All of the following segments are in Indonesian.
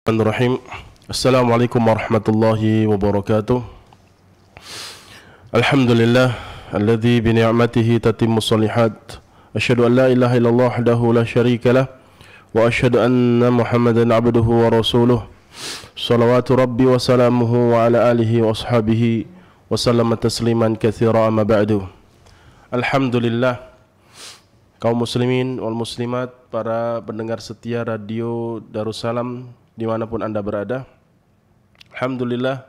Bismillahirrahmanirrahim. Assalamualaikum warahmatullahi wabarakatuh. Alhamdulillah alladzi bi ni'matihi tatimmu shalihat. Asyhadu an la ilaha illallah wahdahu la syarika lah wa asyhadu anna Muhammadan abduhu wa rasuluh. Shalawatu rabbi wa salamuhu wa ala alihi wa ashabihi wa sallama tasliman katsira amma ba'du. Alhamdulillah, kaum muslimin wal muslimat, para pendengar setia radio Darussalam dimanapun Anda berada. Alhamdulillah,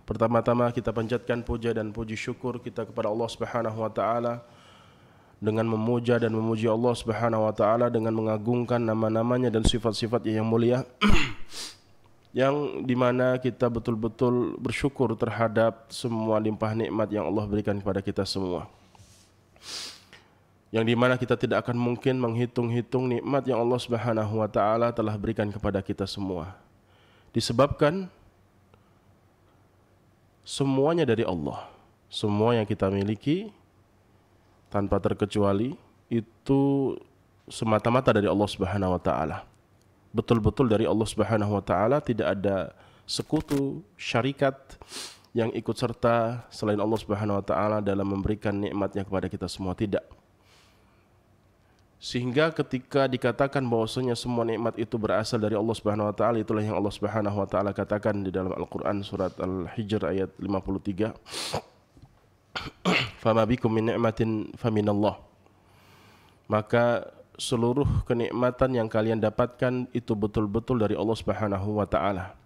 pertama-tama kita panjatkan puja dan puji syukur kita kepada Allah Subhanahu wa taala dengan memuja dan memuji Allah Subhanahu wa taala dengan mengagungkan nama-namanya dan sifat-sifatnya yang mulia yang dimana kita betul-betul bersyukur terhadap semua limpah nikmat yang Allah berikan kepada kita semua, yang dimana kita tidak akan mungkin menghitung-hitung nikmat yang Allah Subhanahu wa taala telah berikan kepada kita semua, disebabkan semuanya dari Allah. Semua yang kita miliki tanpa terkecuali itu semata-mata dari Allah Subhanahu wa taala. Betul-betul dari Allah Subhanahu wa taala, tidak ada sekutu, syarikat yang ikut serta selain Allah Subhanahu wa taala dalam memberikan nikmatnya kepada kita semua, tidak. Sehingga ketika dikatakan bahwasanya semua nikmat itu berasal dari Allah Subhanahu wa taala, itulah yang Allah Subhanahu wa taala katakan di dalam Al-Qur'an surat Al-Hijr ayat 53. Fama bikum min ni'matin faminallah. Maka seluruh kenikmatan yang kalian dapatkan itu betul-betul dari Allah Subhanahu wa taala.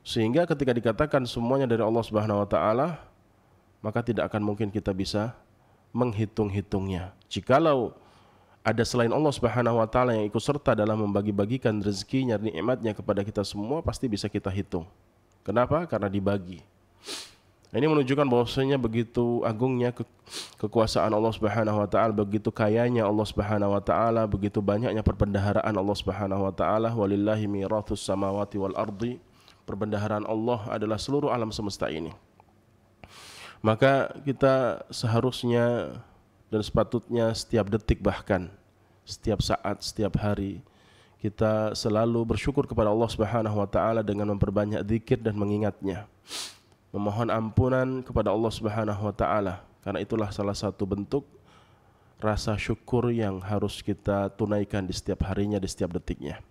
Sehingga ketika dikatakan semuanya dari Allah Subhanahu wa taala, maka tidak akan mungkin kita bisa menghitung-hitungnya. Jikalau ada selain Allah Subhanahu wa taala yang ikut serta dalam membagi-bagikan rezekinya, nikmatnya kepada kita semua, pasti bisa kita hitung. Kenapa? Karena dibagi. Ini menunjukkan bahwasanya begitu agungnya kekuasaan Allah Subhanahu wa taala, begitu kayanya Allah Subhanahu wa taala, begitu banyaknya perbendaharaan Allah Subhanahu wa taala. Walillahi mirathus samawati wal ardi. Perbendaharaan Allah adalah seluruh alam semesta ini. Maka kita seharusnya dan sepatutnya setiap detik, bahkan setiap saat, setiap hari, kita selalu bersyukur kepada Allah Subhanahu wa taala dengan memperbanyak zikir dan mengingatnya, memohon ampunan kepada Allah Subhanahu wa taala, karena itulah salah satu bentuk rasa syukur yang harus kita tunaikan di setiap harinya, di setiap detiknya.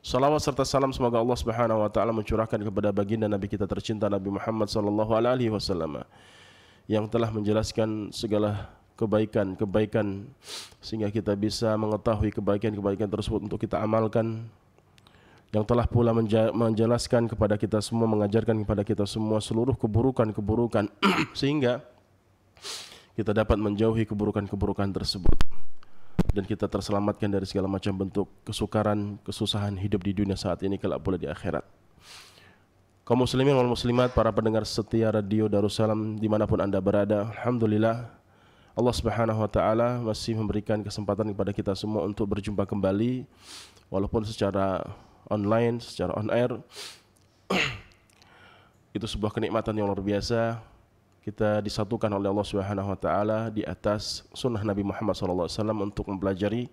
Salawat serta salam semoga Allah Subhanahu wa taala mencurahkan kepada baginda Nabi kita tercinta Nabi Muhammad sallallahu alaihi wasallam yang telah menjelaskan segala kebaikan-kebaikan sehingga kita bisa mengetahui kebaikan-kebaikan tersebut untuk kita amalkan, yang telah pula menjelaskan kepada kita semua, mengajarkan kepada kita semua seluruh keburukan-keburukan sehingga kita dapat menjauhi keburukan-keburukan tersebut dan kita terselamatkan dari segala macam bentuk kesukaran, kesusahan hidup di dunia saat ini, kelak pula di akhirat. Kaum muslimin wal muslimat, para pendengar setia radio Darussalam dimanapun Anda berada, alhamdulillah Allah Subhanahu wa taala masih memberikan kesempatan kepada kita semua untuk berjumpa kembali, walaupun secara online, secara on air. Itu sebuah kenikmatan yang luar biasa. Kita disatukan oleh Allah Subhanahu wa taala di atas sunnah Nabi Muhammad sallallahu alaihi wasallam untuk mempelajari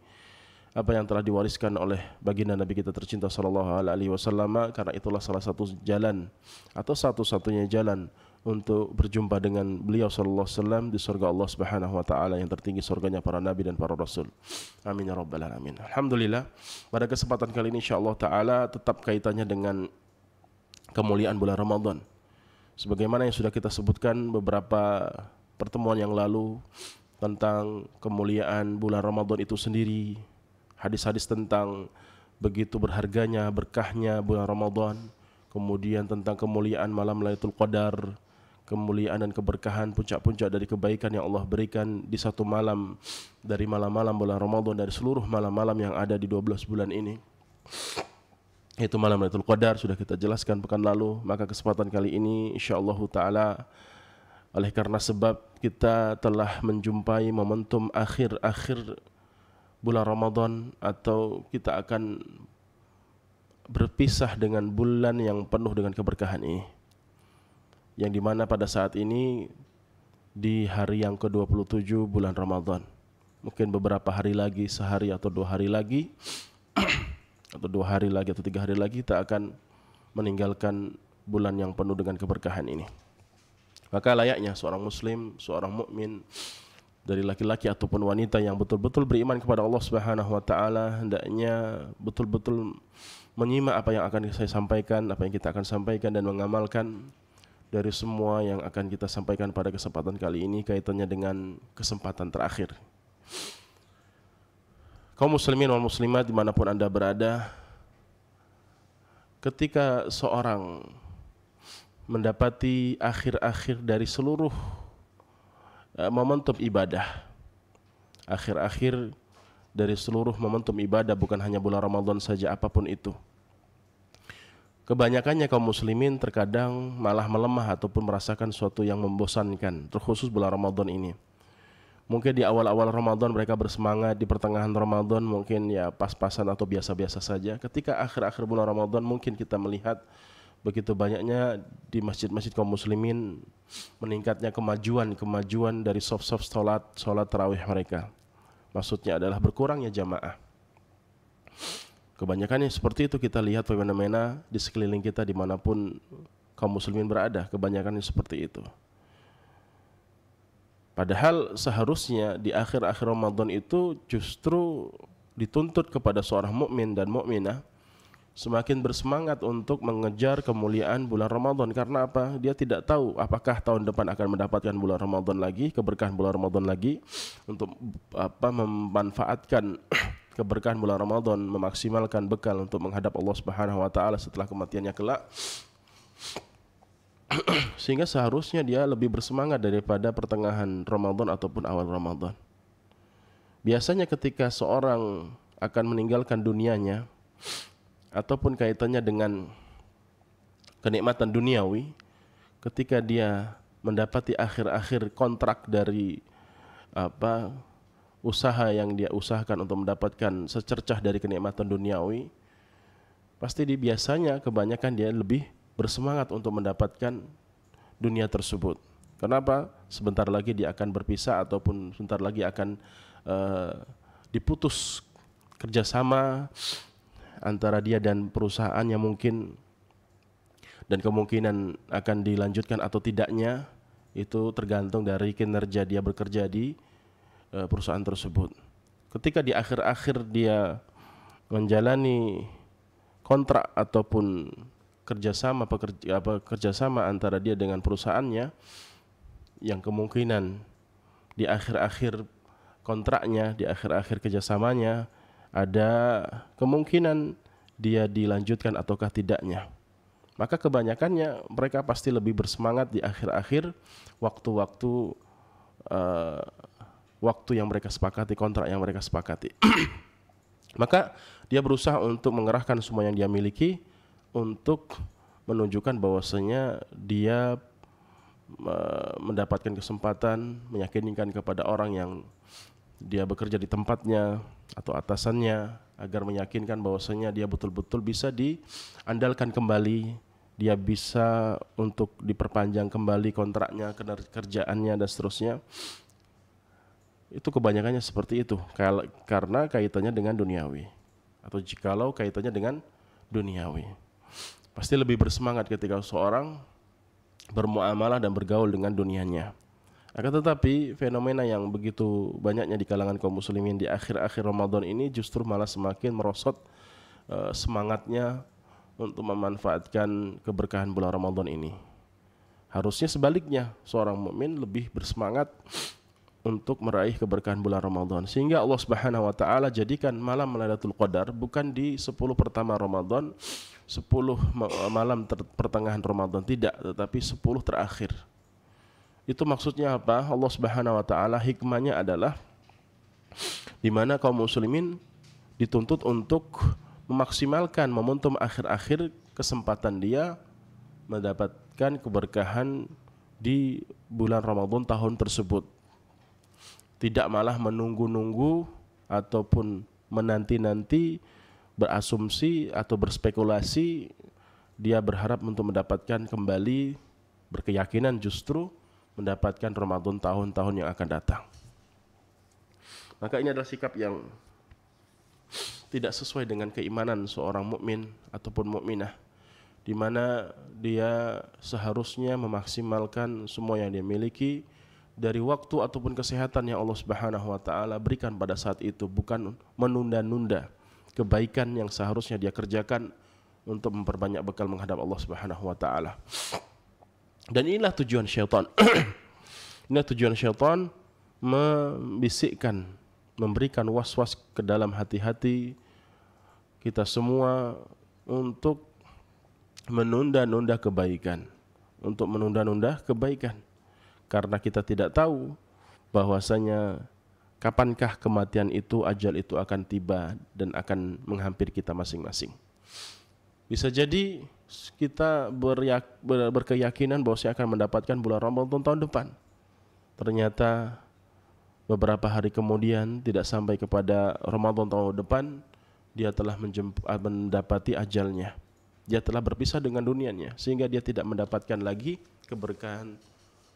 apa yang telah diwariskan oleh baginda Nabi kita tercinta sallallahu alaihi wasallam, karena itulah salah satu jalan atau satu-satunya jalan untuk berjumpa dengan beliau sallallahu alaihi wasallam di surga Allah Subhanahu wa taala yang tertinggi, surganya para nabi dan para rasul. Amin ya rabbal alamin. Alhamdulillah, pada kesempatan kali ini insyaallah taala tetap kaitannya dengan kemuliaan bulan Ramadan. Sebagaimana yang sudah kita sebutkan beberapa pertemuan yang lalu tentang kemuliaan bulan Ramadan itu sendiri, hadis-hadis tentang begitu berharganya, berkahnya bulan Ramadan, kemudian tentang kemuliaan malam Lailatul Qadar, kemuliaan dan keberkahan, puncak-puncak dari kebaikan yang Allah berikan di satu malam dari malam-malam bulan Ramadan, dari seluruh malam-malam yang ada di 12 bulan ini, yaitu malam Lailatul Qadar, sudah kita jelaskan pekan lalu. Maka kesempatan kali ini insyaallah taala, oleh karena sebab kita telah menjumpai momentum akhir-akhir bulan Ramadan, atau kita akan berpisah dengan bulan yang penuh dengan keberkahan ini, yang dimana pada saat ini di hari yang ke-27 bulan Ramadan, mungkin beberapa hari lagi, sehari atau 2 hari lagi atau atau 2 hari lagi atau 3 hari lagi kita akan meninggalkan bulan yang penuh dengan keberkahan ini. Maka layaknya seorang muslim, seorang mukmin dari laki-laki ataupun wanita yang betul-betul beriman kepada Allah Subhanahu wa taala, hendaknya betul-betul menyimak apa yang akan saya sampaikan, apa yang kita akan sampaikan, dan mengamalkan dari semua yang akan kita sampaikan pada kesempatan kali ini kaitannya dengan kesempatan terakhir. Kaum muslimin wal muslimat dimanapun Anda berada, ketika seorang mendapati akhir-akhir dari seluruh momentum ibadah, akhir-akhir dari seluruh momentum ibadah, bukan hanya bulan Ramadan saja, apapun itu, kebanyakannya kaum muslimin terkadang malah melemah ataupun merasakan sesuatu yang membosankan, terkhusus bulan Ramadan ini. Mungkin di awal-awal Ramadan mereka bersemangat, di pertengahan Ramadan mungkin ya pas-pasan atau biasa-biasa saja. Ketika akhir-akhir bulan Ramadan mungkin kita melihat begitu banyaknya di masjid-masjid kaum muslimin meningkatnya kemajuan dari soft salat tarawih mereka. Maksudnya adalah berkurangnya jamaah. Kebanyakannya seperti itu, kita lihat fenomena di sekeliling kita dimanapun kaum muslimin berada, kebanyakannya seperti itu. Padahal seharusnya di akhir-akhir Ramadan itu justru dituntut kepada seorang mukmin dan mukminah semakin bersemangat untuk mengejar kemuliaan bulan Ramadan. Karena apa? Dia tidak tahu apakah tahun depan akan mendapatkan bulan Ramadan lagi, keberkahan bulan Ramadan lagi, untuk memanfaatkan keberkahan bulan Ramadan, memaksimalkan bekal untuk menghadap Allah Subhanahu wa taala setelah kematiannya kelak. Sehingga seharusnya dia lebih bersemangat daripada pertengahan Ramadan ataupun awal Ramadan. Biasanya ketika seorang akan meninggalkan dunianya ataupun kaitannya dengan kenikmatan duniawi, ketika dia mendapati akhir-akhir kontrak dari usaha yang dia usahakan untuk mendapatkan secercah dari kenikmatan duniawi, pasti biasanya kebanyakan dia lebih bersemangat untuk mendapatkan dunia tersebut. Kenapa? Sebentar lagi dia akan berpisah ataupun sebentar lagi akan diputus kerjasama antara dia dan perusahaannya mungkin, dan kemungkinan akan dilanjutkan atau tidaknya itu tergantung dari kinerja dia bekerja di perusahaan tersebut. Ketika di akhir-akhir dia menjalani kontrak ataupun kerjasama antara dia dengan perusahaannya, yang kemungkinan di akhir-akhir kontraknya, di akhir-akhir kerjasamanya ada kemungkinan dia dilanjutkan ataukah tidaknya, maka kebanyakannya mereka pasti lebih bersemangat di akhir-akhir waktu yang mereka sepakati, kontrak yang mereka sepakati. Maka dia berusaha untuk mengerahkan semua yang dia miliki untuk menunjukkan bahwasanya dia mendapatkan kesempatan meyakinkan kepada orang yang dia bekerja di tempatnya atau atasannya, agar meyakinkan bahwasanya dia betul-betul bisa diandalkan kembali, dia bisa untuk diperpanjang kembali kontraknya, kerjaannya dan seterusnya. Itu kebanyakannya seperti itu karena kaitannya dengan duniawi, atau jikalau kaitannya dengan duniawi. Pasti lebih bersemangat ketika seorang bermuamalah dan bergaul dengan dunianya. Akan tetapi fenomena yang begitu banyaknya di kalangan kaum muslimin di akhir-akhir Ramadan ini justru malah semakin merosot semangatnya untuk memanfaatkan keberkahan bulan Ramadan ini. Harusnya sebaliknya, seorang mukmin lebih bersemangat untuk meraih keberkahan bulan Ramadan, sehingga Allah Subhanahu wa taala jadikan malam Lailatul Qadar bukan di 10 pertama Ramadan, 10 malam pertengahan Ramadan, tidak, tetapi 10 terakhir. Itu maksudnya apa? Allah Subhanahu wa taala hikmahnya adalah di mana kaum muslimin dituntut untuk memaksimalkan momentum akhir-akhir kesempatan dia mendapatkan keberkahan di bulan Ramadan tahun tersebut. Tidak malah menunggu-nunggu ataupun menanti-nanti, berasumsi atau berspekulasi, dia berharap untuk mendapatkan kembali, berkeyakinan justru mendapatkan Ramadan tahun-tahun yang akan datang. Maka ini adalah sikap yang tidak sesuai dengan keimanan seorang mukmin ataupun mukminah, di mana dia seharusnya memaksimalkan semua yang dia miliki dari waktu ataupun kesehatan yang Allah Subhanahu wa taala berikan pada saat itu, bukan menunda-nunda kebaikan yang seharusnya dia kerjakan untuk memperbanyak bekal menghadap Allah Subhanahu wa taala. Dan inilah tujuan syaitan. Inilah tujuan syaitan, membisikkan, memberikan was-was ke dalam hati-hati kita semua untuk menunda-nunda kebaikan, untuk menunda-nunda kebaikan, karena kita tidak tahu bahwasanya kapankah kematian itu, ajal itu akan tiba dan akan menghampiri kita masing-masing. Bisa jadi kita berkeyakinan bahwa saya akan mendapatkan bulan Ramadan tahun depan. Ternyata beberapa hari kemudian, tidak sampai kepada Ramadan tahun depan, dia telah mendapati ajalnya. Dia telah berpisah dengan dunianya, sehingga dia tidak mendapatkan lagi keberkahan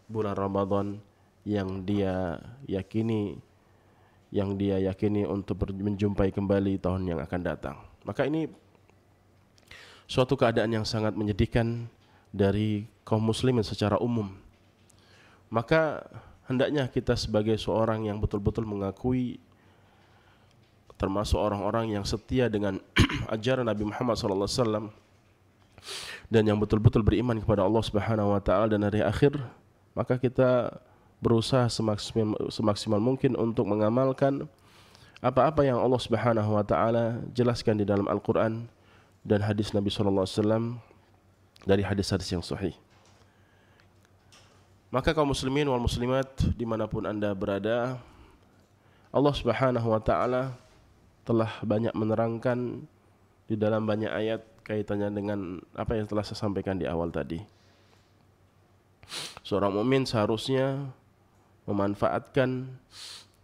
bulan Ramadan yang dia yakini untuk menjumpai kembali tahun yang akan datang. Maka ini suatu keadaan yang sangat menyedihkan dari kaum muslimin secara umum. Maka hendaknya kita sebagai seorang yang betul-betul mengakui, termasuk orang-orang yang setia dengan ajaran Nabi Muhammad SAW dan yang betul-betul beriman kepada Allah Subhanahu wa taala dan hari akhir, maka kita berusaha semaksimal mungkin untuk mengamalkan apa-apa yang Allah Subhanahu wa taala jelaskan di dalam Al-Qur'an dan hadis Nabi SAW dari hadis-hadis yang sahih. Maka kaum muslimin wal muslimat dimanapun anda berada, Allah Subhanahu wa taala telah banyak menerangkan di dalam banyak ayat kaitannya dengan apa yang telah saya sampaikan di awal tadi. Seorang mukmin seharusnya memanfaatkan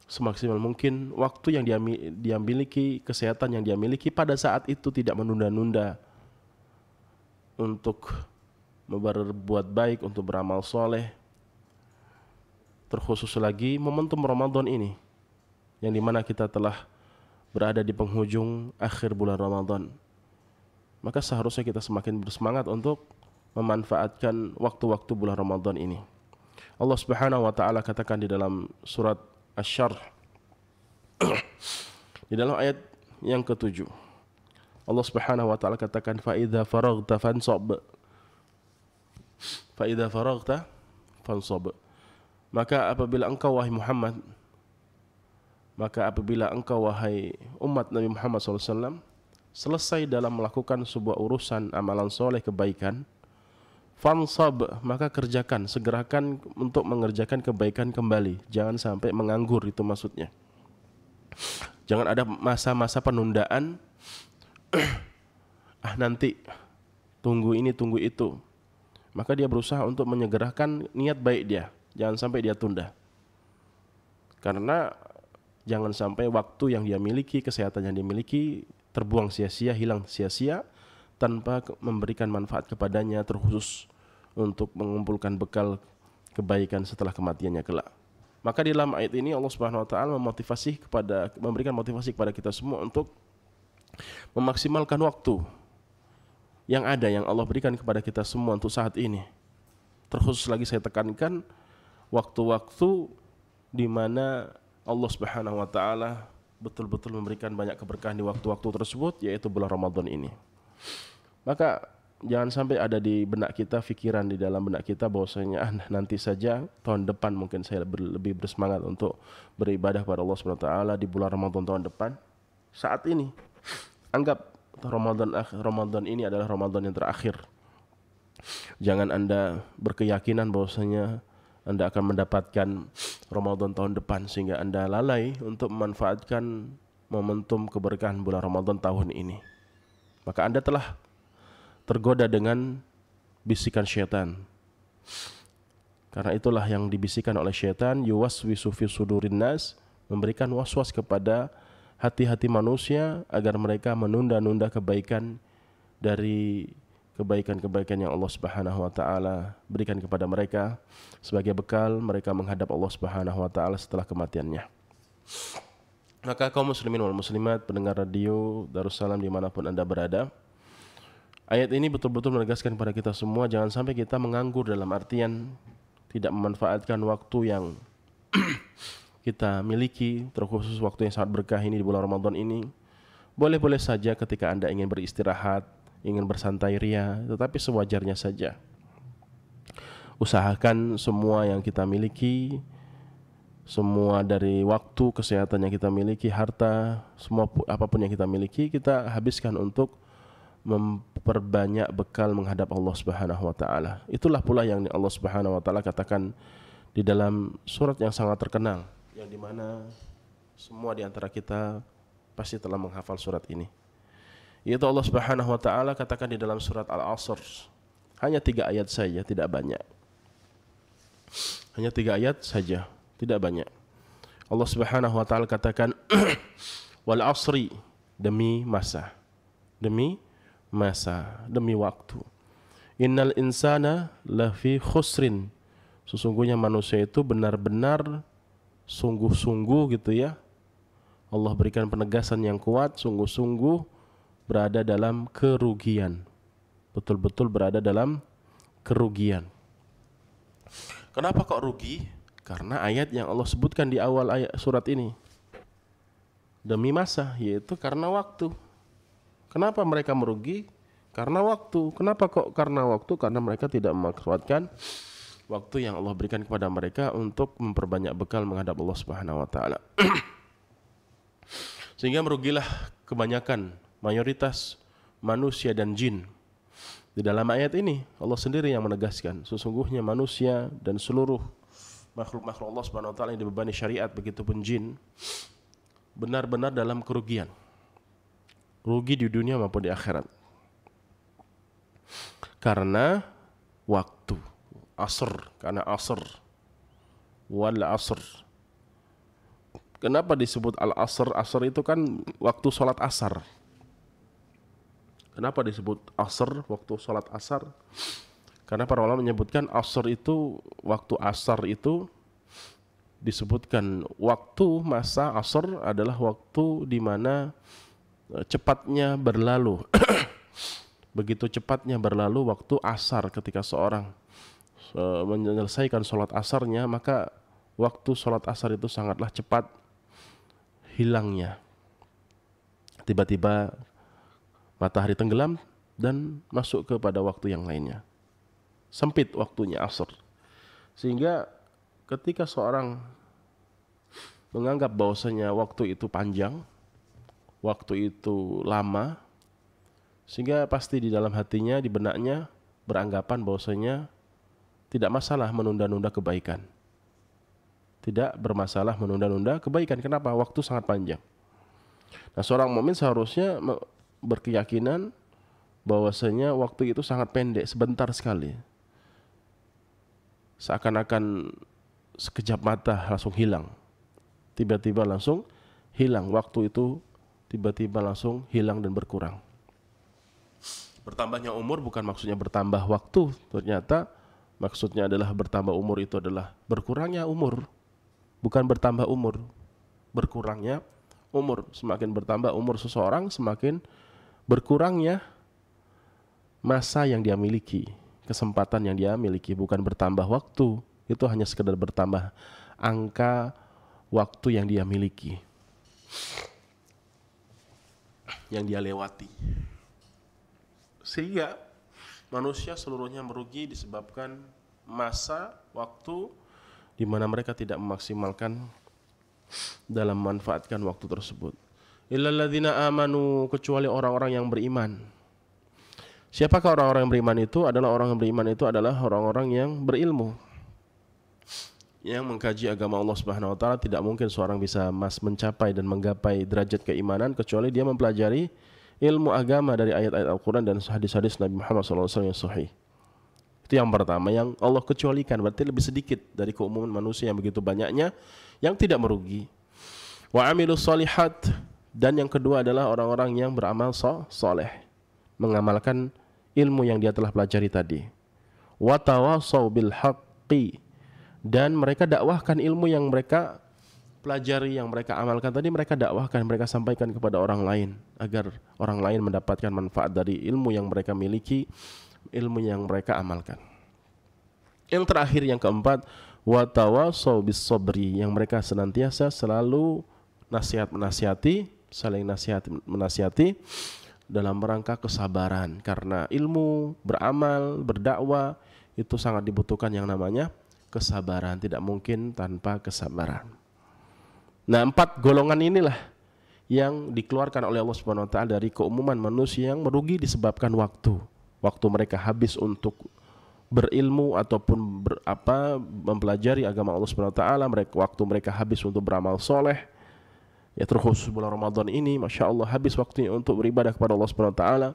semaksimal mungkin waktu yang dia miliki, kesehatan yang dia miliki pada saat itu, tidak menunda-nunda untuk berbuat baik, untuk beramal soleh. Terkhusus lagi momentum Ramadan ini, yang dimana kita telah berada di penghujung akhir bulan Ramadan, maka seharusnya kita semakin bersemangat untuk memanfaatkan waktu-waktu bulan Ramadan ini. Allah Subhanahu wa taala katakan di dalam surat Asy-Syarh di dalam ayat yang ke-7, Allah Subhanahu wa taala katakan, fa idza faraghta fansab, fa idza faraghta fansab, maka apabila engkau wahai Muhammad, maka apabila engkau wahai umat Nabi Muhammad SAW selesai dalam melakukan sebuah urusan amalan soleh kebaikan, fansab, maka kerjakan, segerakan untuk mengerjakan kebaikan kembali. Jangan sampai menganggur, itu maksudnya. Jangan ada masa-masa penundaan. Nanti tunggu ini, tunggu itu. Maka dia berusaha untuk menyegerakan niat baik dia. Jangan sampai dia tunda. Karena jangan sampai waktu yang dia miliki, kesehatan yang dia miliki terbuang sia-sia, hilang sia-sia tanpa memberikan manfaat kepadanya, terkhusus untuk mengumpulkan bekal kebaikan setelah kematiannya kelak. Maka di dalam ayat ini Allah Subhanahu wa taala memberikan motivasi kepada kita semua untuk memaksimalkan waktu yang ada, yang Allah berikan kepada kita semua untuk saat ini. Terkhusus lagi saya tekankan waktu-waktu di mana Allah Subhanahu wa taala betul-betul memberikan banyak keberkahan di waktu-waktu tersebut, yaitu bulan Ramadan ini. Maka jangan sampai ada di benak kita, pikiran di dalam benak kita bahwasanya nanti saja, tahun depan mungkin saya lebih bersemangat untuk beribadah kepada Allah Subhanahu wa taala di bulan Ramadan tahun depan. Saat ini anggap Ramadan ini adalah Ramadan yang terakhir. Jangan Anda berkeyakinan bahwasanya Anda akan mendapatkan Ramadan tahun depan sehingga Anda lalai untuk memanfaatkan momentum keberkahan bulan Ramadan tahun ini. Maka Anda telah tergoda dengan bisikan syaitan. Karena itulah yang dibisikkan oleh syaitan, yuwaswisu fi sudurin nas, memberikan was-was kepada hati-hati manusia agar mereka menunda-nunda kebaikan dari kebaikan-kebaikan yang Allah Subhanahu wa taala berikan kepada mereka sebagai bekal mereka menghadap Allah Subhanahu wa taala setelah kematiannya. Maka kaum muslimin wal muslimat, pendengar radio Darussalam dimanapun Anda berada, ayat ini betul-betul menegaskan kepada kita semua, jangan sampai kita menganggur dalam artian tidak memanfaatkan waktu yang kita miliki, terkhusus waktu yang sangat berkah ini di bulan Ramadan ini. Boleh-boleh saja ketika Anda ingin beristirahat, ingin bersantai ria, tetapi sewajarnya saja. Usahakan semua yang kita miliki, semua dari waktu, kesehatan yang kita miliki, harta, semua apapun yang kita miliki, kita habiskan untuk memperbanyak bekal menghadap Allah Subhanahu wa taala. Itulah pula yang Allah Subhanahu wa taala katakan di dalam surat yang sangat terkenal, yang dimana semua di antara kita pasti telah menghafal surat ini. Yaitu Allah Subhanahu wa taala katakan di dalam surat Al-Asr. Hanya 3 ayat saja, tidak banyak. Hanya 3 ayat saja, tidak banyak. Allah Subhanahu wa taala katakan wal asri, demi masa. Demi masa, demi waktu. Innal insana lafi khusrin. Sesungguhnya manusia itu benar-benar sungguh-sungguh gitu ya. Allah berikan penegasan yang kuat, sungguh-sungguh berada dalam kerugian. Betul-betul berada dalam kerugian. Kenapa kok rugi? Karena ayat yang Allah sebutkan di awal ayat surat ini. Demi masa, yaitu karena waktu. Kenapa mereka merugi? Karena waktu. Kenapa kok karena waktu? Karena mereka tidak memanfaatkan waktu yang Allah berikan kepada mereka untuk memperbanyak bekal menghadap Allah Subhanahu wa taala. Sehingga merugilah kebanyakan, mayoritas manusia dan jin. Di dalam ayat ini Allah sendiri yang menegaskan, sesungguhnya manusia dan seluruh makhluk-makhluk Allah Subhanahu wa taala yang dibebani syariat, begitupun jin, benar-benar dalam kerugian. Rugi di dunia maupun di akhirat. Karena waktu. Asr, karena asr. Wal asr. Kenapa disebut al-asr? Asr itu kan waktu sholat asar. Kenapa disebut asr, waktu sholat asar? Karena para ulama menyebutkan asr itu, waktu asar itu disebutkan waktu masa asr adalah waktu di mana cepatnya berlalu. Begitu cepatnya berlalu waktu asar ketika seorang menyelesaikan sholat asarnya, maka waktu sholat asar itu sangatlah cepat hilangnya. Tiba-tiba matahari tenggelam dan masuk kepada waktu yang lainnya. Sempit waktunya asar. Sehingga ketika seorang menganggap bahwasanya waktu itu panjang, waktu itu lama, sehingga pasti di dalam hatinya, di benaknya beranggapan bahwasanya tidak masalah menunda-nunda kebaikan. Tidak bermasalah menunda-nunda kebaikan. Kenapa? Waktu sangat panjang. Nah, seorang mukmin seharusnya berkeyakinan bahwasanya waktu itu sangat pendek, sebentar sekali. Seakan-akan sekejap mata langsung hilang. Tiba-tiba langsung hilang. Waktu itu tiba-tiba langsung hilang dan berkurang. Bertambahnya umur bukan maksudnya bertambah waktu. Ternyata maksudnya adalah bertambah umur itu adalah berkurangnya umur. Bukan bertambah umur, berkurangnya umur. Semakin bertambah umur seseorang, semakin berkurangnya masa yang dia miliki, kesempatan yang dia miliki. Bukan bertambah waktu, itu hanya sekedar bertambah angka waktu yang dia miliki, yang dia lewati. Sehingga manusia seluruhnya merugi disebabkan masa, waktu di mana mereka tidak memaksimalkan dalam memanfaatkan waktu tersebut. Illal ladzina amanu, kecuali orang-orang yang beriman. Siapakah orang-orang yang beriman itu? Orang yang beriman itu adalah orang-orang yang berilmu, yang mengkaji agama Allah Subhanahu wa taala. Tidak mungkin seorang bisa mencapai dan menggapai derajat keimanan kecuali dia mempelajari ilmu agama dari ayat-ayat Al-Quran dan hadis-hadis Nabi Muhammad SAW yang sahih. Itu yang pertama, yang Allah kecualikan, berarti lebih sedikit dari keumuman manusia yang begitu banyaknya yang tidak merugi. Wa amilus solihat, dan yang kedua adalah orang-orang yang beramal soleh, mengamalkan ilmu yang dia telah pelajari tadi. Wa tawasaw bil haqqi, dan mereka dakwahkan ilmu yang mereka pelajari, yang mereka amalkan tadi, mereka dakwahkan, mereka sampaikan kepada orang lain agar orang lain mendapatkan manfaat dari ilmu yang mereka miliki, ilmu yang mereka amalkan. Yang terakhir, yang keempat, wa tawassaw bis sabri, yang mereka senantiasa selalu menasihati, saling menasihati dalam rangka kesabaran, karena ilmu, beramal, berdakwah itu sangat dibutuhkan yang namanya kesabaran, tidak mungkin tanpa kesabaran. Nah, 4 golongan inilah yang dikeluarkan oleh Allah Subhanahu wa taala dari keumuman manusia yang merugi disebabkan waktu. Waktu mereka habis untuk berilmu ataupun mempelajari agama Allah Subhanahu wa taala, waktu mereka habis untuk beramal soleh. Ya, terkhusus bulan Ramadan ini, Masya Allah, habis waktunya untuk beribadah kepada Allah Subhanahu wa taala,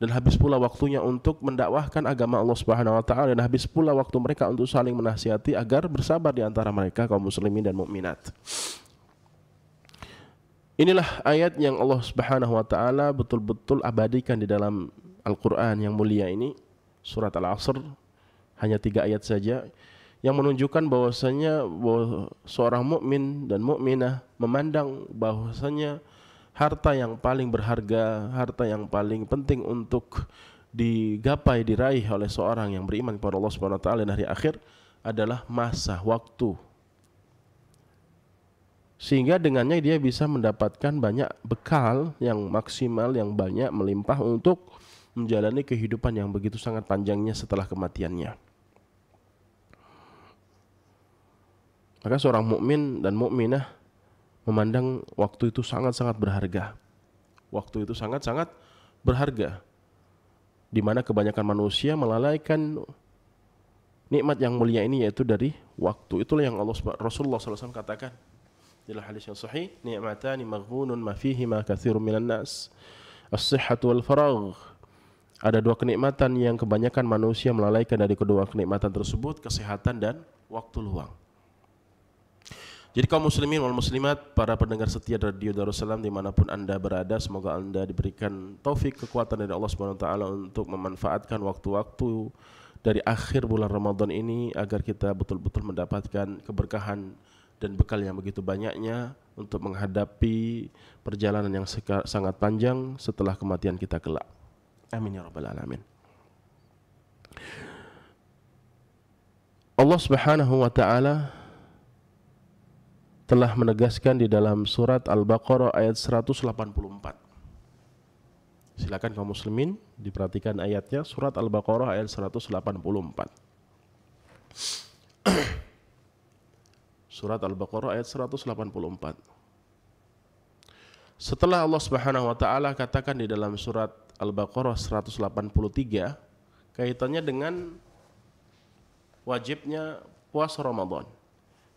dan habis pula waktunya untuk mendakwahkan agama Allah Subhanahu wa taala, dan habis pula waktu mereka untuk saling menasihati agar bersabar di antara mereka kaum muslimin dan mukminat. Inilah ayat yang Allah Subhanahu wa taala betul-betul abadikan di dalam Al-Qur'an yang mulia ini, surat Al-Asr, hanya 3 ayat saja, yang menunjukkan bahwasanya seorang mukmin dan mukminah memandang bahwasanya harta yang paling berharga, harta yang paling penting untuk digapai, diraih oleh seorang yang beriman kepada Allah Subhanahu wa taala dan hari akhir adalah masa, waktu. Sehingga dengannya dia bisa mendapatkan banyak bekal yang maksimal, yang banyak, melimpah untuk menjalani kehidupan yang begitu sangat panjangnya setelah kematiannya. Maka seorang mukmin dan mukminah memandang waktu itu sangat-sangat berharga. Waktu itu sangat-sangat berharga, di mana kebanyakan manusia melalaikan nikmat yang mulia ini, yaitu dari waktu. Itulah yang Rasulullah SAW katakan dalam hadis yang sahih, ni'matani maghbunun ma fihima katsirun minan nas, as-sihhatu wal faragh. Ada 2 kenikmatan yang kebanyakan manusia melalaikan dari kedua kenikmatan tersebut, kesehatan dan waktu luang. Jadi kaum muslimin wal muslimat, para pendengar setia Radio Darussalam dimanapun anda berada, semoga anda diberikan taufik, kekuatan dari Allah Subhanahu wa taala untuk memanfaatkan waktu-waktu dari akhir bulan Ramadan ini agar kita betul-betul mendapatkan keberkahan dan bekal yang begitu banyaknya untuk menghadapi perjalanan yang sangat panjang setelah kematian kita kelak. Amin ya rabbal alamin. Allah Subhanahu wa taala telah menegaskan di dalam surat Al-Baqarah ayat 184. Silakan kaum muslimin diperhatikan ayatnya, surat Al-Baqarah ayat 184. Surat Al-Baqarah ayat 184. Setelah Allah Subhanahu wa taala katakan di dalam surat Al-Baqarah 183 kaitannya dengan wajibnya puasa Ramadan.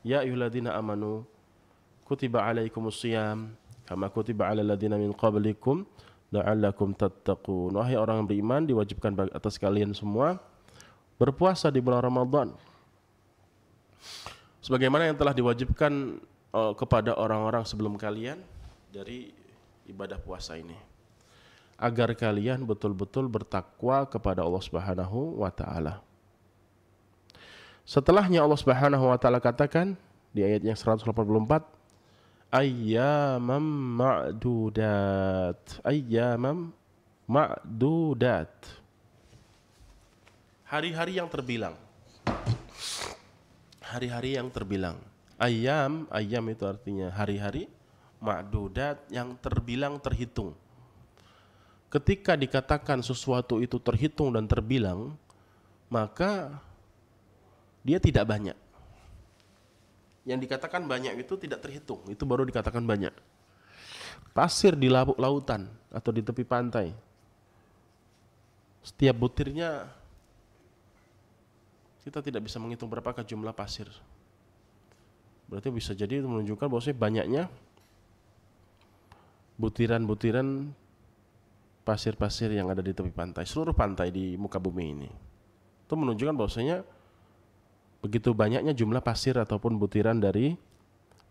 Ya ayyuhalladzina amanu kutiba alaikumusiyam kama kutiba alal ladzina min qablikum la'allakum tattaqun. Wahai orang yang beriman, diwajibkan atas kalian semua berpuasa di bulan Ramadan sebagaimana yang telah diwajibkan kepada orang-orang sebelum kalian dari ibadah puasa ini, agar kalian betul-betul bertakwa kepada Allah Subhanahu wa taala. Setelahnya Allah Subhanahu wa taala katakan di ayat yang 184, ayyamam ma'dudat. Ayyamam ma'dudat. Hari-hari yang terbilang. Hari-hari yang terbilang. Ayyam itu artinya hari-hari, ma'dudat yang terbilang, terhitung. Ketika dikatakan sesuatu itu terhitung dan terbilang, maka dia tidak banyak. Yang dikatakan banyak itu tidak terhitung, itu baru dikatakan banyak. Pasir di lautan atau di tepi pantai, setiap butirnya kita tidak bisa menghitung berapakah jumlah pasir. Berarti bisa jadi itu menunjukkan bahwa banyaknya butiran-butiran pasir-pasir yang ada di tepi pantai, seluruh pantai di muka bumi ini. Itu menunjukkan bahwasanya begitu banyaknya jumlah pasir ataupun butiran dari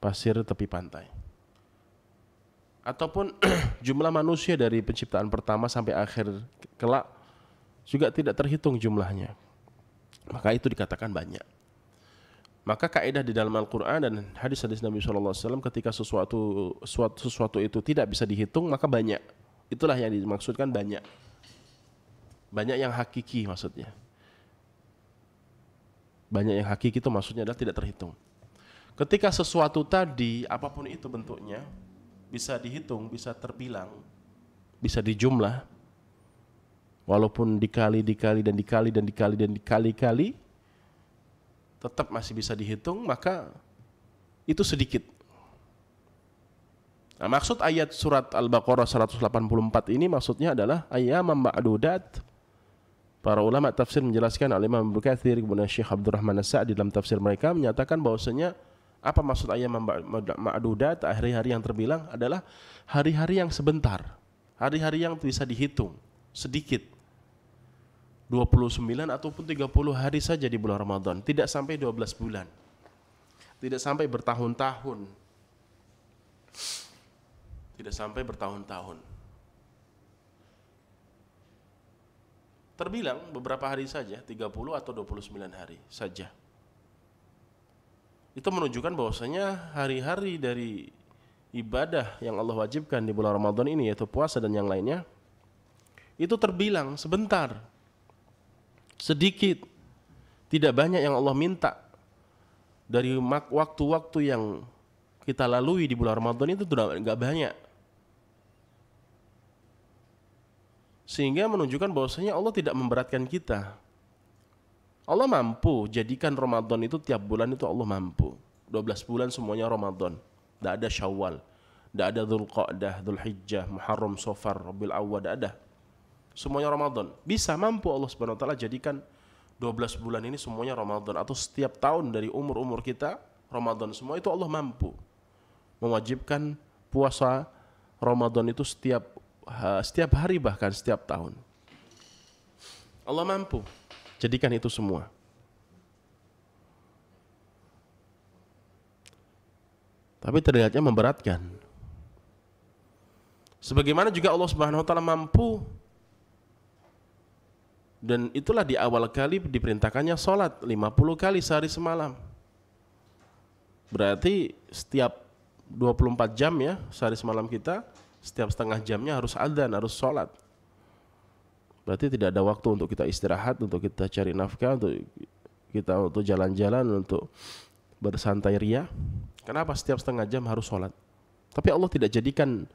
pasir tepi pantai. Ataupun jumlah manusia dari penciptaan pertama sampai akhir kelak juga tidak terhitung jumlahnya. Maka itu dikatakan banyak. Maka kaidah di dalam Al-Quran dan hadis-hadis Nabi SAW ketika sesuatu itu tidak bisa dihitung, maka banyak. Itulah yang dimaksudkan banyak. Banyak yang hakiki maksudnya. Banyak yang hakiki itu maksudnya adalah tidak terhitung. Ketika sesuatu tadi, apapun itu bentuknya, bisa dihitung, bisa terbilang, bisa dijumlah, walaupun dikali, tetap masih bisa dihitung, maka itu sedikit. Nah, maksud ayat surat Al-Baqarah 184 ini maksudnya adalah ayyaman ma'dudat. Para ulama tafsir menjelaskan, Al-Imam Ibnu Katsir, kemudian Syekh Abdurrahman As-Sa'di dalam tafsir mereka menyatakan bahwasanya apa maksud ayyaman ma'dudat, hari-hari yang terbilang adalah hari-hari yang sebentar, hari-hari yang bisa dihitung, sedikit. 29 ataupun 30 hari saja di bulan Ramadan, tidak sampai 12 bulan, tidak sampai bertahun-tahun, tidak sampai bertahun-tahun, terbilang beberapa hari saja, 30 atau 29 hari saja. Itu menunjukkan bahwasanya hari-hari dari ibadah yang Allah wajibkan di bulan Ramadan ini, yaitu puasa dan yang lainnya, itu terbilang sebentar, sedikit, tidak banyak yang Allah minta. Dari waktu-waktu yang kita lalui di bulan Ramadan itu tidak banyak, sehingga menunjukkan bahwasanya Allah tidak memberatkan kita. Allah mampu jadikan Ramadan itu tiap bulan itu Allah mampu. 12 bulan semuanya Ramadan, tidak ada Syawal, tidak ada Dzulqa'dah, Dzulhijjah, Muharram, Safar, Rabiul Awwal, tidak ada. Semuanya Ramadan. Bisa, mampu Allah Subhanahu wa taala jadikan 12 bulan ini semuanya Ramadan, atau setiap tahun dari umur-umur kita Ramadan, semua itu Allah mampu mewajibkan puasa Ramadan itu setiap hari, bahkan setiap tahun. Allah mampu jadikan itu semua. Tapi terlihatnya memberatkan. Sebagaimana juga Allah Subhanahu wa taala mampu, dan itulah di awal kali diperintahkannya sholat 50 kali sehari semalam. Berarti setiap 24 jam ya sehari semalam kita, setiap setengah jamnya harus adzan, harus sholat. Berarti tidak ada waktu untuk kita istirahat, untuk kita cari nafkah, untuk jalan-jalan, untuk bersantai ria. Kenapa setiap setengah jam harus sholat? Tapi Allah tidak jadikan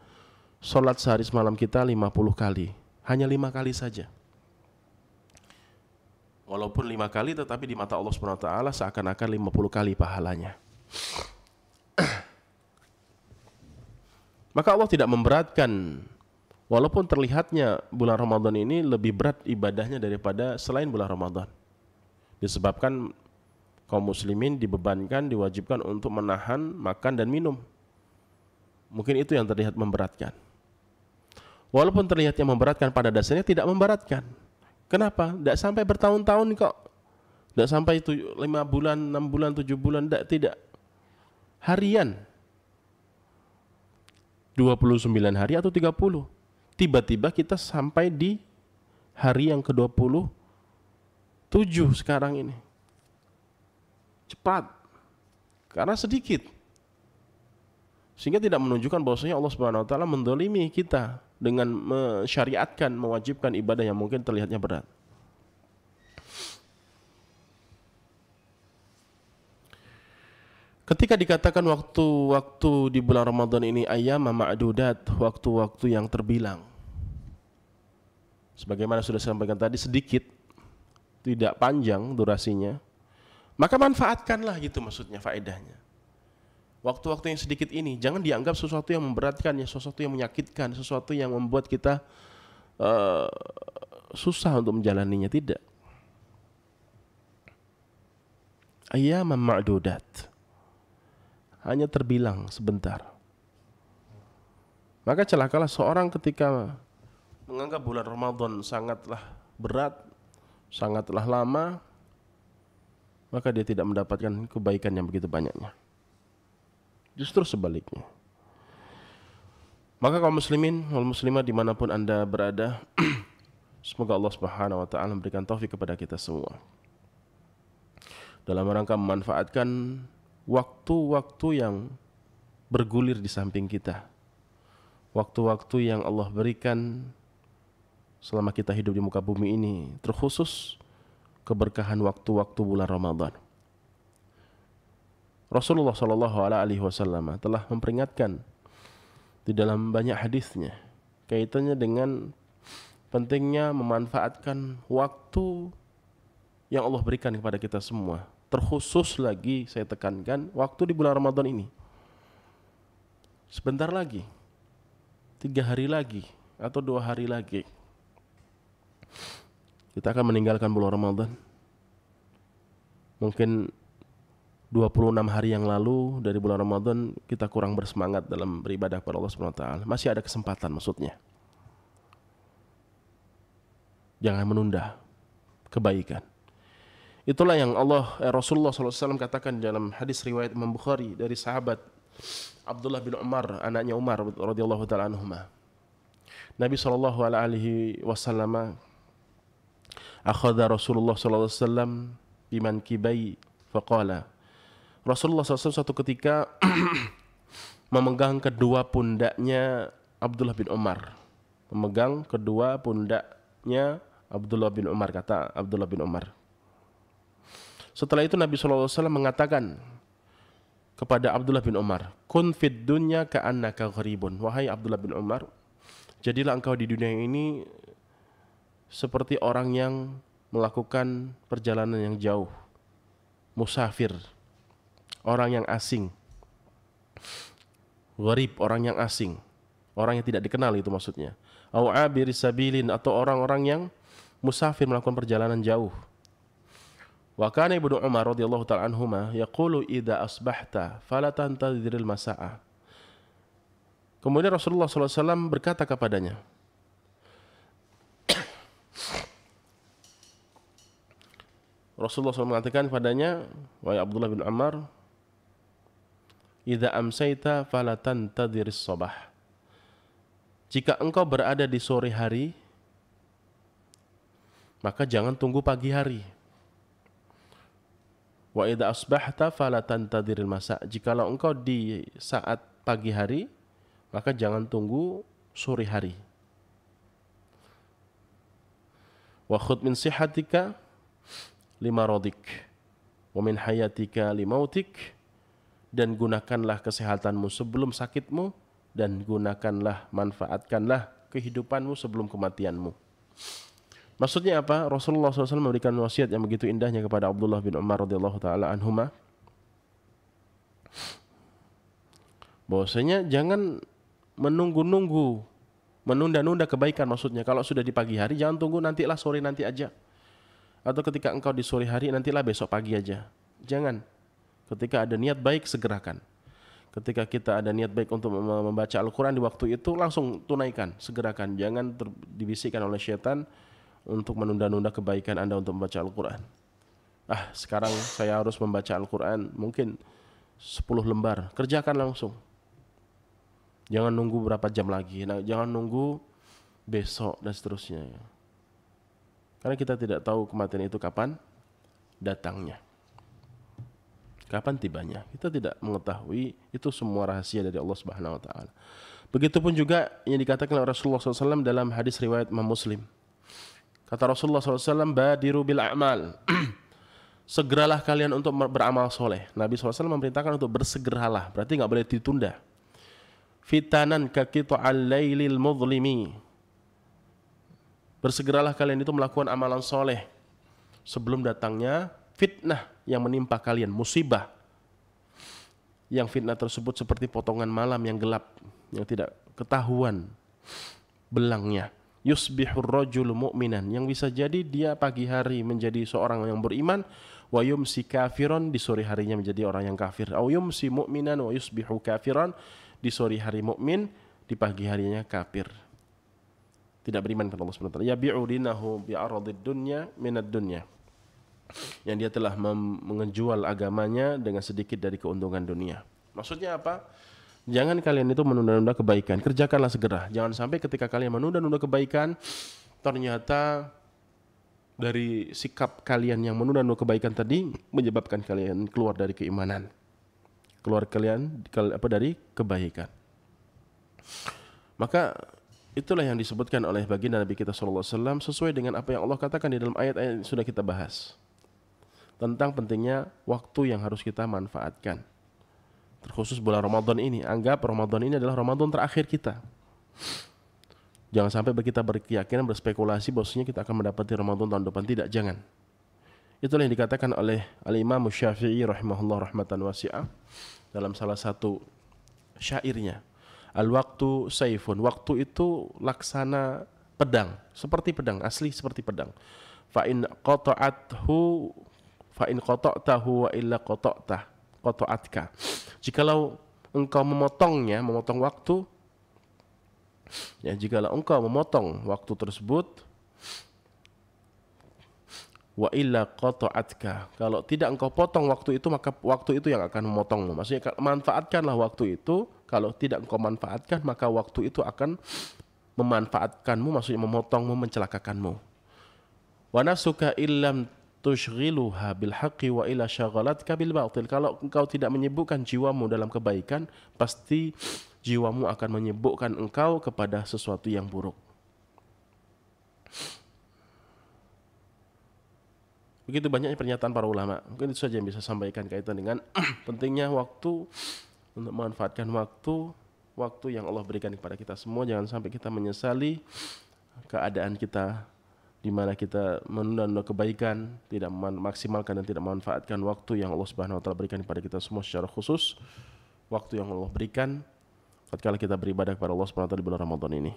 sholat sehari semalam kita 50 kali, hanya 5 kali saja. Walaupun 5 kali, tetapi di mata Allah Subhanahu wa taala seakan-akan 50 kali pahalanya. Maka Allah tidak memberatkan, walaupun terlihatnya bulan Ramadan ini lebih berat ibadahnya daripada selain bulan Ramadan. Disebabkan kaum muslimin dibebankan, diwajibkan untuk menahan makan dan minum. Mungkin itu yang terlihat memberatkan. Walaupun terlihatnya memberatkan, pada dasarnya tidak memberatkan. Kenapa? Tidak sampai bertahun-tahun kok. Tidak sampai 5 bulan, 6 bulan, 7 bulan, tidak. Harian. 29 hari atau 30. Tiba-tiba kita sampai di hari yang ke-27 sekarang ini. Cepat. Karena sedikit. Sehingga tidak menunjukkan bahwasanya Allah Subhanahu wa taala mendolimi kita dengan mensyariatkan, mewajibkan ibadah yang mungkin terlihatnya berat. Ketika dikatakan waktu-waktu di bulan Ramadan ini ayyam ma'dudat, waktu-waktu yang terbilang, sebagaimana sudah saya sampaikan tadi, sedikit, tidak panjang durasinya, maka manfaatkanlah, gitu maksudnya, faedahnya. Waktu-waktu yang sedikit ini jangan dianggap sesuatu yang memberatkan, ya, sesuatu yang menyakitkan, sesuatu yang membuat kita susah untuk menjalaninya. Tidak. Ayyaman ma'dudat, hanya terbilang sebentar. Maka celakalah seorang ketika menganggap bulan Ramadan sangatlah berat, sangatlah lama, maka dia tidak mendapatkan kebaikan yang begitu banyaknya. Justru sebaliknya. Maka kaum muslimin wal muslimat dimanapun anda berada, semoga Allah Subhanahu wa taala memberikan taufik kepada kita semua dalam rangka memanfaatkan waktu-waktu yang bergulir di samping kita, waktu-waktu yang Allah berikan selama kita hidup di muka bumi ini, terkhusus keberkahan waktu-waktu bulan Ramadan. Rasulullah SAW telah memperingatkan di dalam banyak hadisnya kaitannya dengan pentingnya memanfaatkan waktu yang Allah berikan kepada kita semua. Terkhusus lagi saya tekankan waktu di bulan Ramadan ini. Sebentar lagi, 3 hari lagi atau 2 hari lagi, kita akan meninggalkan bulan Ramadan. Mungkin 26 hari yang lalu dari bulan Ramadan kita kurang bersemangat dalam beribadah kepada Allah Subhanahu wa taala. Masih ada kesempatan maksudnya. Jangan menunda kebaikan. Itulah yang Rasulullah SAW katakan dalam hadis riwayat Imam Bukhari dari sahabat Abdullah bin Umar, anaknya Umar radhiyallahu taala anhuma. Nabi SAW akhadha Rasulullah SAW biman kibai faqala. Rasulullah SAW suatu ketika memegang kedua pundaknya Abdullah bin Umar. Memegang kedua pundaknya Abdullah bin Umar, kata Abdullah bin Umar. Setelah itu Nabi SAW mengatakan kepada Abdullah bin Umar, kun fid dunya ka'annaka gharibun. Wahai Abdullah bin Umar, jadilah engkau di dunia ini seperti orang yang melakukan perjalanan yang jauh, musafir, orang yang asing. Gharib, orang yang asing, orang yang tidak dikenal, itu maksudnya. Au abir sabilin, atau orang-orang yang musafir melakukan perjalanan jauh. Wa kana Ibnu Umar radhiyallahu ta'ala anhuma yaqulu idza asbahta fala tantadhiril masa'a. Kemudian Rasulullah SAW berkata kepadanya, Rasulullah SAW mengatakan kepadanya, wahai Abdullah bin Umar, idza amsayta fala tantadhiris sabah. Jika engkau berada di sore hari, maka jangan tunggu pagi hari. Wa idza asbahta fala tantadhiril masa. Jikalau engkau di saat pagi hari, maka jangan tunggu sore hari. Wa khudh min sihatika limaradik wa min hayatika limautik. Dan gunakanlah kesehatanmu sebelum sakitmu, dan gunakanlah, manfaatkanlah kehidupanmu sebelum kematianmu. Maksudnya apa? Rasulullah SAW memberikan wasiat yang begitu indahnya kepada Abdullah bin Umar radhiyallahu taala anhuma, bahwasanya jangan menunggu-nunggu, menunda-nunda kebaikan. Maksudnya kalau sudah di pagi hari, jangan tunggu nantilah sore nanti aja, atau ketika engkau di sore hari nantilah besok pagi aja. Jangan. Ketika ada niat baik, segerakan. Ketika kita ada niat baik untuk membaca Al-Quran di waktu itu, langsung tunaikan, segerakan. Jangan dibisikkan oleh syaitan untuk menunda-nunda kebaikan Anda untuk membaca Al-Quran. Sekarang saya harus membaca Al-Quran mungkin 10 lembar, kerjakan langsung. Jangan nunggu berapa jam lagi, jangan nunggu besok dan seterusnya. Karena kita tidak tahu kematian itu kapan datangnya, kapan tibanya. Kita tidak mengetahui, itu semua rahasia dari Allah Subhanahu wa taala. Begitupun juga yang dikatakan oleh Rasulullah SAW dalam hadis riwayat Imam Muslim. Kata Rasulullah SAW, badiru bil a'mal. Segeralah kalian untuk beramal soleh. Nabi SAW memerintahkan untuk bersegeralah, berarti nggak boleh ditunda. Fitanan kaqita'al lailil mudhlimi. Bersegeralah kalian itu melakukan amalan soleh sebelum datangnya fitnah yang menimpa kalian, musibah. Yang fitnah tersebut seperti potongan malam yang gelap, yang tidak ketahuan belangnya. Yusbihur rajulu mu'minan, yang bisa jadi dia pagi hari menjadi seorang yang beriman, wa yumsi kafiran, di sore harinya menjadi orang yang kafir. Au yumsi mu'minan wa yusbihu kafiran, di sore hari mukmin, di pagi harinya kafir, tidak beriman kepada Allah Subhanahu wa taala. Yabi'u dinahu bi'aradid dunya minad dunya, yang dia telah menjual agamanya dengan sedikit dari keuntungan dunia. Maksudnya apa? Jangan kalian itu menunda-nunda kebaikan, kerjakanlah segera. Jangan sampai ketika kalian menunda-nunda kebaikan, ternyata dari sikap kalian yang menunda kebaikan tadi menyebabkan kalian keluar dari keimanan, keluar kalian dari kebaikan. Maka itulah yang disebutkan oleh baginda Nabi kita sallallahu alaihi wasallam sesuai dengan apa yang Allah katakan di dalam ayat-ayat yang sudah kita bahas tentang pentingnya waktu yang harus kita manfaatkan. Terkhusus bulan Ramadan ini, anggap Ramadan ini adalah Ramadan terakhir kita. Jangan sampai kita berkeyakinan, berspekulasi bahwasanya kita akan mendapati Ramadan tahun depan. Tidak, jangan. Itulah yang dikatakan oleh Al-Imam Syafi'i rahimahullah rahmatan wasi'ah dalam salah satu syairnya. Al-waqtu saifun. Waktu itu laksana pedang, seperti pedang, asli seperti pedang. Fa in qata'tahu wa illa qata'atka. Jikalau engkau memotong waktu, ya, jikalau engkau memotong waktu tersebut, wa illa qata'atka, kalau tidak engkau potong waktu itu, maka waktu itu yang akan memotongmu. Maksudnya manfaatkanlah waktu itu. Kalau tidak engkau manfaatkan, maka waktu itu akan memanfaatkanmu, maksudnya memotongmu, mencelakakanmu. Wa nafsuka illam tushghiluha bil haqqi wa ila syagalatka bil batil. Kalau engkau tidak menyibukkan jiwamu dalam kebaikan, pasti jiwamu akan menyibukkan engkau kepada sesuatu yang buruk. Begitu banyaknya pernyataan para ulama. Mungkin itu saja yang bisa sampaikan kaitan dengan pentingnya waktu, untuk memanfaatkan waktu yang Allah berikan kepada kita semua. Jangan sampai kita menyesali keadaan kita di mana kita menunda kebaikan, tidak memaksimalkan dan tidak memanfaatkan waktu yang Allah Subhanahu wa taala berikan kepada kita semua, secara khusus waktu yang Allah berikan tatkala kita beribadah kepada Allah Subhanahu wa taala di bulan Ramadan ini.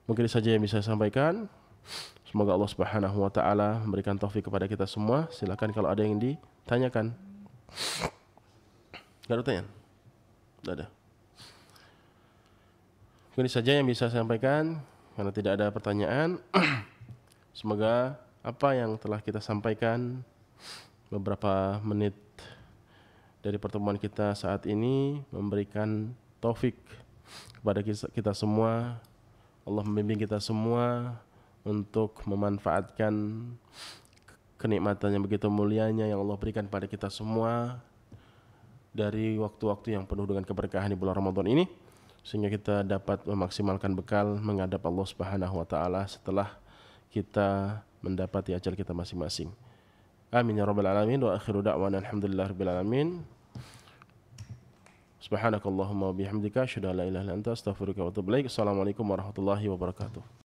Mungkin saja yang bisa saya sampaikan. Semoga Allah Subhanahu wa taala memberikan taufik kepada kita semua. Silakan kalau ada yang ditanyakan. Tidak ada pertanyaan? Tidak ada. Mungkin saja yang bisa saya sampaikan. Karena tidak ada pertanyaan, semoga apa yang telah kita sampaikan beberapa menit dari pertemuan kita saat ini memberikan taufik kepada kita semua. Allah membimbing kita semua untuk memanfaatkan kenikmatan yang begitu mulianya yang Allah berikan pada kita semua dari waktu-waktu yang penuh dengan keberkahan di bulan Ramadan ini, sehingga kita dapat memaksimalkan bekal menghadap Allah Subhanahu wa taala setelah kita mendapati ajal kita masing-masing. Amin ya rabbal alamin. Wa akhiru da'wana alhamdulillahirabbil alamin. Subhanakallahumma wa bihamdika asyhadu an la ilaha illa anta astaghfiruka wa atubu ilaik. Assalamualaikum warahmatullahi wabarakatuh.